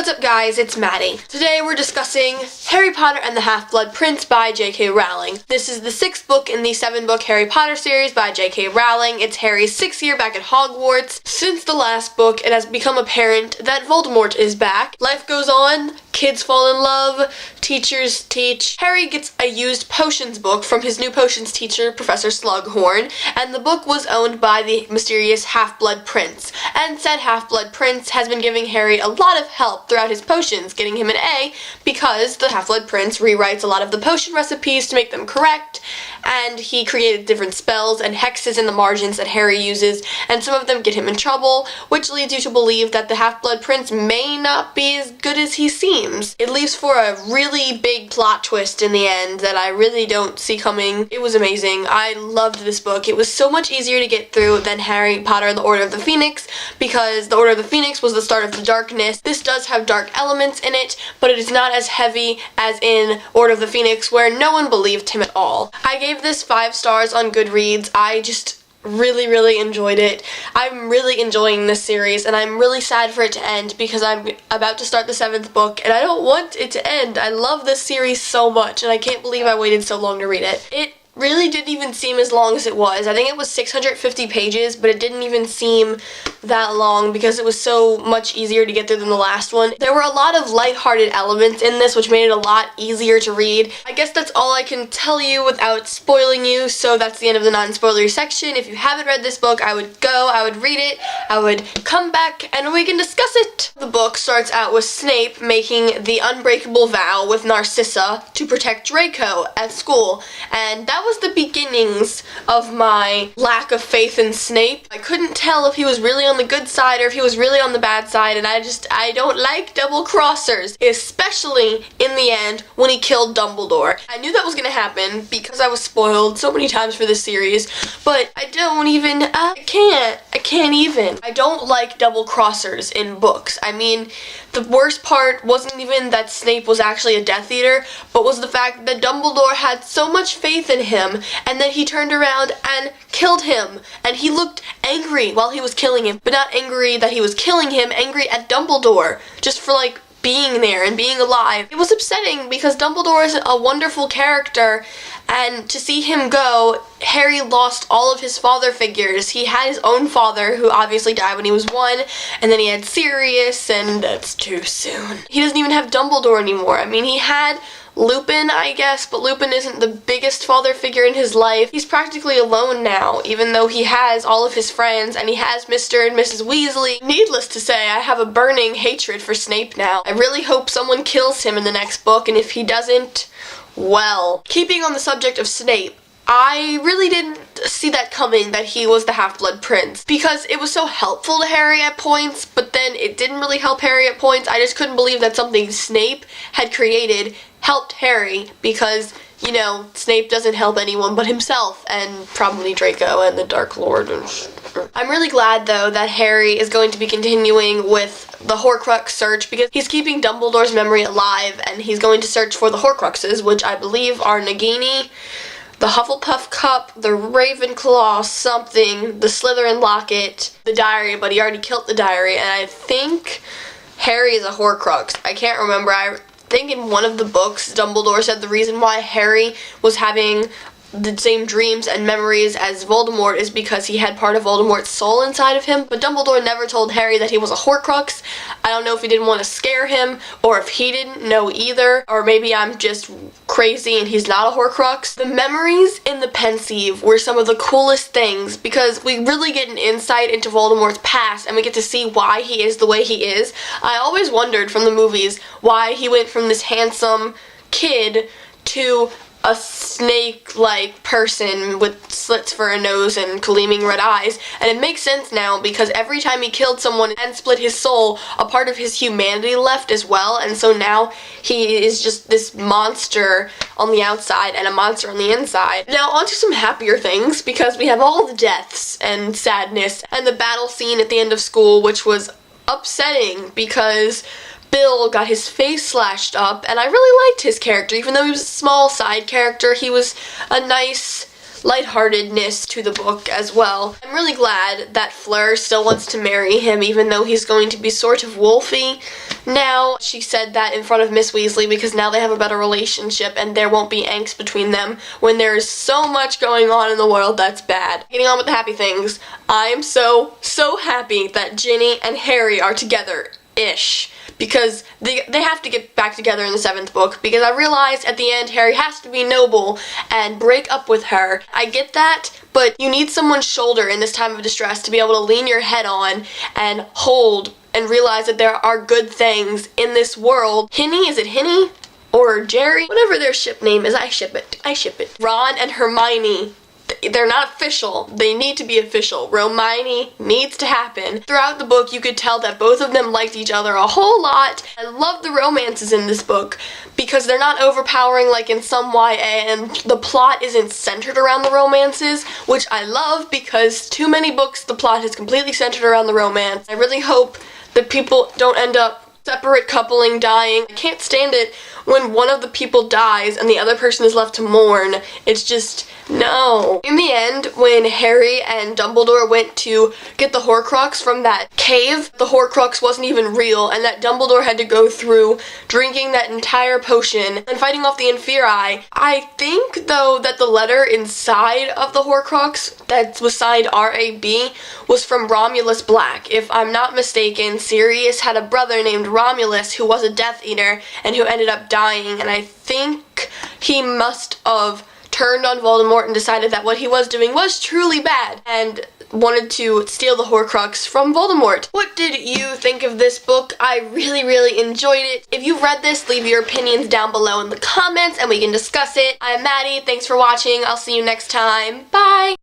What's up guys, it's Maddie. Today we're discussing Harry Potter and the Half-Blood Prince by J.K. Rowling. This is the 6th book in the 7-book Harry Potter series by J.K. Rowling. It's Harry's 6th year back at Hogwarts. Since the last book, it has become apparent that Voldemort is back. Life goes on, kids fall in love, teachers teach. Harry gets a used potions book from his new potions teacher, Professor Slughorn, and the book was owned by the mysterious Half-Blood Prince. And said Half-Blood Prince has been giving Harry a lot of help throughout his potions, getting him an A, because the Half-Blood Prince rewrites a lot of the potion recipes to make them correct, and he created different spells and hexes in the margins that Harry uses, and some of them get him in trouble, which leads you to believe that the Half-Blood Prince may not be as good as he seems. It leaves for a really big plot twist in the end that I really don't see coming. It was amazing. I loved this book. It was so much easier to get through than Harry Potter and the Order of the Phoenix, because the Order of the Phoenix was the start of the darkness. This does have dark elements in it, but it is not as heavy as in Order of the Phoenix, where no one believed him at all. I gave this 5 stars on Goodreads. I just really enjoyed it. I'm really enjoying this series, and I'm really sad for it to end because I'm about to start the 7th book, and I don't want it to end. I love this series so much, and I can't believe I waited so long to read it. It really didn't even seem as long as it was. I think it was 650 pages, but it didn't even seem that long because it was so much easier to get through than the last one. There were a lot of lighthearted elements in this, which made it a lot easier to read. I guess that's all I can tell you without spoiling you, so that's the end of the non-spoilery section. If you haven't read this book, I would read it, I would come back, and we can discuss it. The book starts out with Snape making the unbreakable vow with Narcissa to protect Draco at school, and that was the beginnings of my lack of faith in Snape. I couldn't tell if he was really on the good side or if he was really on the bad side, and I don't like double-crossers, especially in the end when he killed Dumbledore. I knew that was gonna happen because I was spoiled so many times for this series, but I can't even. I don't like double-crossers in books. I mean, the worst part wasn't even that Snape was actually a Death Eater, but was the fact that Dumbledore had so much faith in him, and then he turned around and killed him, and he looked angry while he was killing him, but not angry that he was killing him, angry at Dumbledore, just for like being there and being alive. It was upsetting because Dumbledore is a wonderful character, and to see him go, Harry lost all of his father figures. He had his own father, who obviously died when he was 1, and then he had Sirius, and that's too soon. He doesn't even have Dumbledore anymore. I mean, he had Lupin, I guess, but Lupin isn't the biggest father figure in his life. He's practically alone now, even though he has all of his friends, and he has Mr. and Mrs. Weasley. Needless to say, I have a burning hatred for Snape now. I really hope someone kills him in the next book, and if he doesn't, well. Keeping on the subject of Snape, I really didn't see that coming, that he was the Half-Blood Prince, because it was so helpful to Harry at points, but then it didn't really help Harry at points. I just couldn't believe that something Snape had created helped Harry, because, you know, Snape doesn't help anyone but himself, and probably Draco and the Dark Lord. I'm really glad, though, that Harry is going to be continuing with the Horcrux search, because he's keeping Dumbledore's memory alive, and he's going to search for the Horcruxes, which I believe are Nagini, the Hufflepuff Cup, the Ravenclaw something, the Slytherin locket, the diary, but he already killed the diary, and I think Harry is a Horcrux. I can't remember. I think in one of the books, Dumbledore said the reason why Harry was having the same dreams and memories as Voldemort is because he had part of Voldemort's soul inside of him, but Dumbledore never told Harry that he was a Horcrux. I don't know if he didn't want to scare him, or if he didn't know either, or maybe I'm just crazy and he's not a Horcrux. The memories in the Pensieve were some of the coolest things, because we really get an insight into Voldemort's past, and we get to see why he is the way he is. I always wondered from the movies why he went from this handsome kid to a snake-like person with slits for a nose and gleaming red eyes, and it makes sense now because every time he killed someone and split his soul, a part of his humanity left as well, and so now he is just this monster on the outside and a monster on the inside. Now on to some happier things, because we have all the deaths and sadness and the battle scene at the end of school, which was upsetting because Bill got his face slashed up, and I really liked his character. Even though he was a small side character, he was a nice lightheartedness to the book as well. I'm really glad that Fleur still wants to marry him, even though he's going to be sort of wolfy. Now, she said that in front of Miss Weasley because now they have a better relationship and there won't be angst between them when there is so much going on in the world that's bad. Getting on with the happy things, I am so happy that Ginny and Harry are together-ish. Because they have to get back together in the 7th book, because I realized at the end Harry has to be noble and break up with her. I get that, but you need someone's shoulder in this time of distress to be able to lean your head on and hold and realize that there are good things in this world. Hinny, is it Hinny? Or Jerry? Whatever their ship name is, I ship it. I ship it. Ron and Hermione, they're not official. They need to be official. Romani needs to happen. Throughout the book, you could tell that both of them liked each other a whole lot. I love the romances in this book because they're not overpowering like in some YA, and the plot isn't centered around the romances, which I love because too many books, the plot is completely centered around the romance. I really hope that people don't end up separate coupling, dying. I can't stand it when one of the people dies and the other person is left to mourn. It's just, no. In the end, when Harry and Dumbledore went to get the Horcrux from that cave, the Horcrux wasn't even real, and that Dumbledore had to go through drinking that entire potion and fighting off the Inferi. I think, though, that the letter inside of the Horcrux that was signed R.A.B. was from Romulus Black. If I'm not mistaken, Sirius had a brother named Romulus who was a Death Eater and who ended up dying, and I think he must have turned on Voldemort and decided that what he was doing was truly bad and wanted to steal the Horcrux from Voldemort. What did you think of this book? I really enjoyed it. If you've read this, leave your opinions down below in the comments and we can discuss it. I'm Maddie. Thanks for watching. I'll see you next time. Bye!